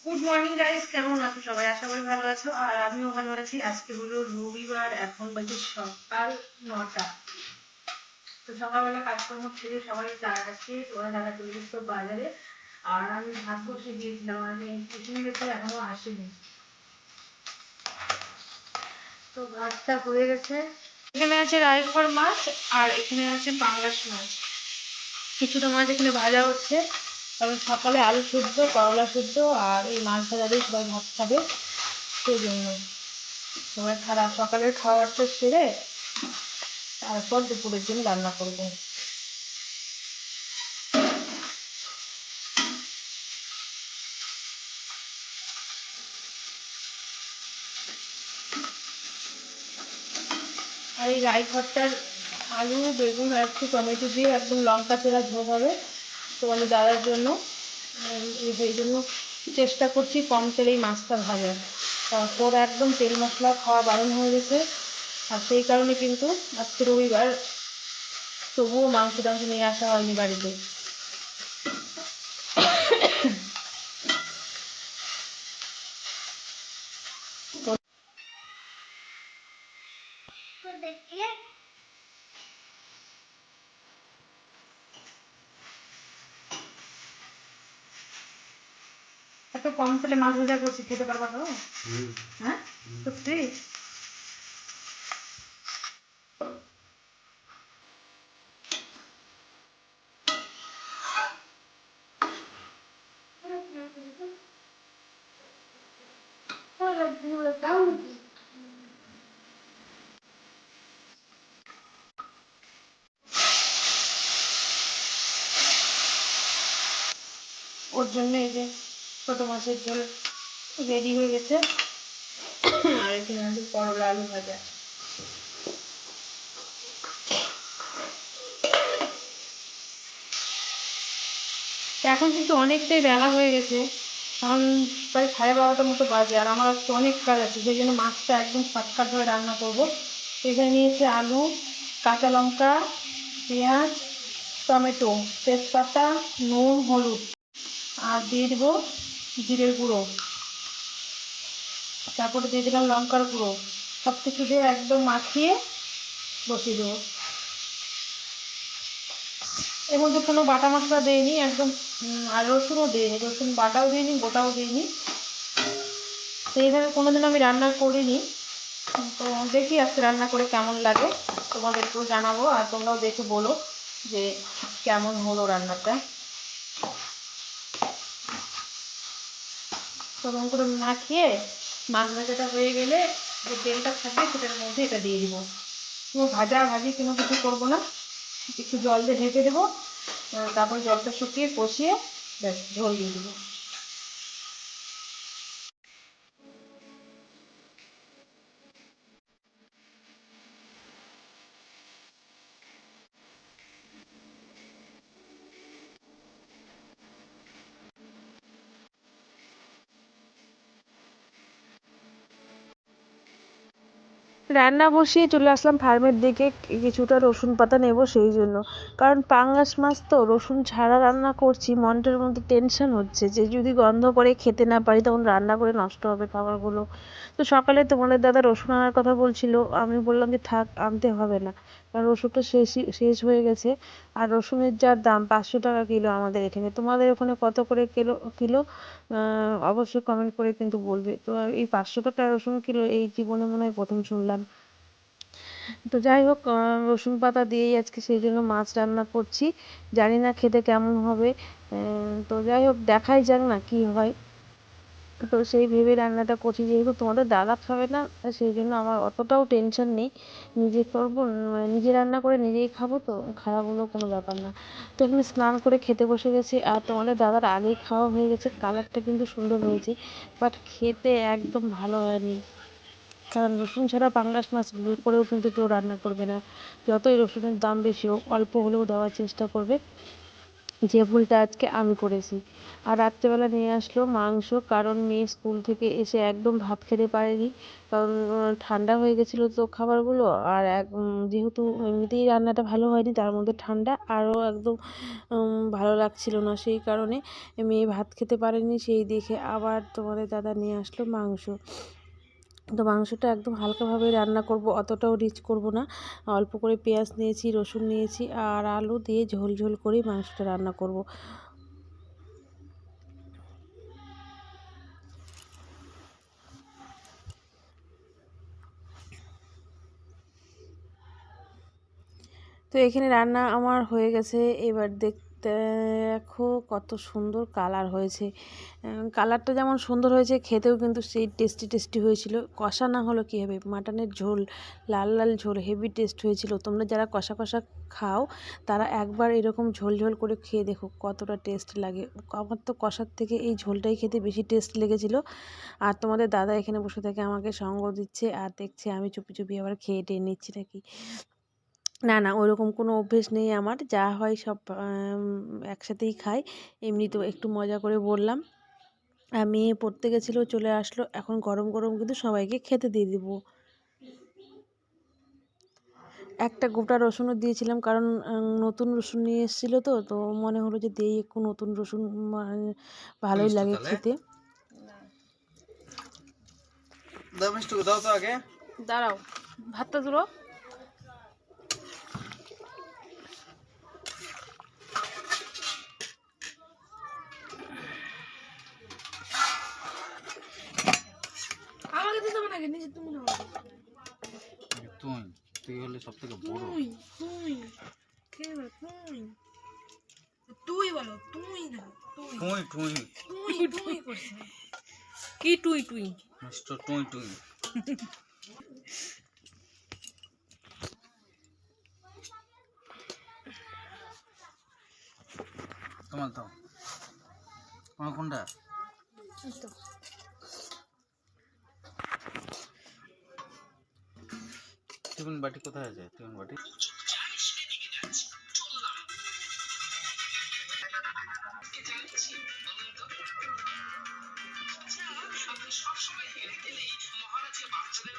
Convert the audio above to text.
Good morning guys, কেমন আছো সবাই? আশা করি ভালো আছো আর আমিও ভালো আছি। আজকে হলো রবিবার, এখন বাজে সকাল 9টা। তো সকালবেলা কাজকর্ম ছেড়ে সবাই চা খাচ্ছে, ওরা টাকা চলে গেছে বাজারে। আর আমি ভাত বসে গিয়েছিলাম, আমি টিফিন গেছে এখনো আসেনি। তো ভাতটা হয়ে গেছে। এখানে আছে রায়গড় মাছ আর এখানে আছে পাঙ্গাস মাছ। কিছুটা মাছ এখানে ভাজা হচ্ছে, কারণ সকালে আলু সেদ্ধ, করলা সেদ্ধ আর এই মাছ ভাজা দিয়ে সবাই ভাত খাবে, সেই জন্য। সবাই সকালের খাবারটা সেরে তারপর দুপুরের জন্য রান্না করবো। আর এই রাই ভর্তার আলু, বেগুন আর একটু টমেটো দিয়ে একদম লঙ্কা চেরা ঝোল হবে তোমাদের দাদার জন্য। এই জন্য চেষ্টা করছি কম তেলেই মাছটা ভাজার। তারপর একদম তেল মশলা খাওয়া বারণ হয়ে গেছে, আর সেই কারণে কিন্তু আজকে রবিবার, তবুও মাংস টাংস নিয়ে আসা হয়নি বাড়িতে। এত কম তেলে মাছ ভাজা করছি, খেতে পারবা তো? হ্যাঁ, সত্যি? ওর জন্য এই যে ছোট মাছের ঝোল রেডি হয়ে গেছে, আর এখানে আছে করলা আলু ভাজা। এখন কিন্তু অনেকটাই বেলা হয়ে গেছে, কারণ প্রায় 12:30টার মতো বাজে, আর আমার আজকে অনেক কাজ আছে, সেই জন্য মাছটা একদম শর্টকাট ধরে রান্না করবো। এখানে নিয়েছে আলু, কাঁচা লঙ্কা, পেঁয়াজ, টমেটো, তেজপাতা, নুন, হলুদ, আর দিয়ে দেবো জিরের গুঁড়ো, তারপরে দিয়ে দিলাম লঙ্কার গুঁড়ো। সব কিছু দিয়ে একদম মাখিয়ে বসিয়ে দেবো। এর মধ্যে কোনো বাটা মশলা দিইনি একদম, আর রসুনও দিইনি, রসুন বাটাও দিইনি, গোটাও দিইনি। তো এইভাবে কোনোদিন আমি রান্না করিনি, তো দেখি আজকে রান্না করে কেমন লাগে, তোমাদেরকেও জানাবো, আর তোমরাও দেখে বলো যে কেমন হলো রান্নাটা। তখন করে মাখিয়ে মাছ ভাজাটা হয়ে গেলে যে তেলটা থাকে সেটার মধ্যে এটা দিয়ে দিব। কোনো ভাজা ভাজি কোনো কিছু করবো না, একটু জল দিয়ে ঢেকে দেবো, তারপর জলটা শুকিয়ে কষিয়ে ব্যাস ঝোল দিয়ে দেবো। রান্না বসিয়ে চলে আসলাম ফার্মের দিকে, কিছুটা রসুন পাতা নেব সেই জন্য। কারণ পাঙ্গাস মাছ তো রসুন ছাড়া রান্না করছি, মনটার মধ্যে টেনশন হচ্ছে যে যদি গন্ধ করে খেতে না পারি তখন রান্না করে নষ্ট হবে খাবারগুলো। তো সকালে তোমাদের দাদা রসুন আনার কথা বলছিল, আমি বললাম যে থাক, আনতে হবে না, কারণ রসুনটা শেষ হয়ে গেছে। আর রসুনের যা দাম, 500 টাকা কিলো আমাদের এখানে। তোমাদের ওখানে কত করে কিলো কিলো অবশ্যই কমেন্ট করে কিন্তু বলবে। তো এই 500 টাকা রসুন কিলো এই জীবনে মনে হয় প্রথম শুনলাম। তো যাই হোক, রসুন পাতা দিয়েই আজকে সেই জন্য মাছ রান্না করছি। জানি না খেতে কেমন হবে, তো যাই হোক দেখাই যাক না কি হয়। তো সেই ভেবে রান্নাটা করছি, যেহেতু তোমাদের দাদা খাবে না সেই জন্য আমার অতটাও টেনশন নেই। নিজে করবো, মানে নিজে রান্না করে নিজেই খাবো, তো খারাপ হলেও কোনো ব্যাপার না। তো এখানে স্নান করে খেতে বসে গেছি, আর তোমাদের দাদার আগেই খাওয়া হয়ে গেছে। কালারটা কিন্তু সুন্দর হয়েছে, বাট খেতে একদম ভালো হয়নি, কারণ রসুন ছাড়া পাঙ্গাস মাছ ভুল করেও কিন্তু কেউ রান্না করবে না। যতই রসুনের দাম বেশি হোক, অল্প হলেও দেওয়ার চেষ্টা করবে। যে ভুলটা আজকে আমি করেছি। আর রাত্রেবেলা নিয়ে আসলো মাংস, কারণ মেয়ে স্কুল থেকে এসে একদম ভাত খেতে পারেনি, কারণ ঠান্ডা হয়ে গেছিলো তো খাবারগুলো। আর যেহেতু এমনিতেই রান্নাটা ভালো হয়নি, তার মধ্যে ঠান্ডা আরও একদম ভালো লাগছিল না, সেই কারণে মেয়ে ভাত খেতে পারেনি। সেই দেখে আবার তোমাদের দাদা নিয়ে আসলো মাংস। তো মাংসটা একদম হালকাভাবে রান্না করব, অতটাও রিচ করব না। অল্প করে পেঁয়াজ নিয়েছি, রসুন নিয়েছি আর আলু দিয়ে ঝোল ঝোল করেই মাংসটা রান্না করব। তো এখানে রান্না আমার হয়ে গেছে। এবার দেখো কত সুন্দর কালার হয়েছে। কালারটা যেমন সুন্দর হয়েছে, খেতেও কিন্তু সেই টেস্টি টেস্টি হয়েছিল। কষা না হলো কী হবে, মাটনের ঝোল, লাল লাল ঝোল, হেভি টেস্ট হয়েছিল। তোমরা যারা কষা কষা খাও তারা একবার এরকম ঝোল ঝোল করে খেয়ে দেখো কতটা টেস্ট লাগে। আমার তো কষার থেকে এই ঝোলটাই খেতে বেশি টেস্ট লেগেছিলো। আর তোমাদের দাদা এখানে বসে থেকে আমাকে সঙ্গ দিচ্ছে আর দেখছে আমি চুপি চুপি আবার খেয়ে টেয়ে নিচ্ছি নাকি। না, না, ওইরকম কোনো অভ্যেস নেই আমার। যা হয় সব একসাথেই খাই। এমনি তো একটু মজা করে বললাম। আর মেয়ে পড়তে গেছিলো, চলে আসলো। এখন গরম গরম কিন্তু সবাইকে খেতে দিয়ে দিব। একটা গোটা রসুনও দিয়েছিলাম, কারণ নতুন রসুন নিয়ে এসেছিলো তো, তো মনে হলো যে দেই একটু নতুন রসুন, ভালোই লাগে খেতে। দাঁড়াও, ভাতটা তুলো। আমাকে দিতে হবে নাকি, নিজে তুমি নাও। তুই হলে সব থেকে বড়। তুই কে বলে তুই? তুই বলো, তুই না তুই। টুই টুই তুই তুই করছিস কি? তুই তুই মিস্টার টুই টুই। তোমার দাও, তোমার কোনটা? টিফিন বাটি কোথায় আছে? টিফিন বাটি সবসময় হেরে গেলেই মহারাজের বাচ্চাদের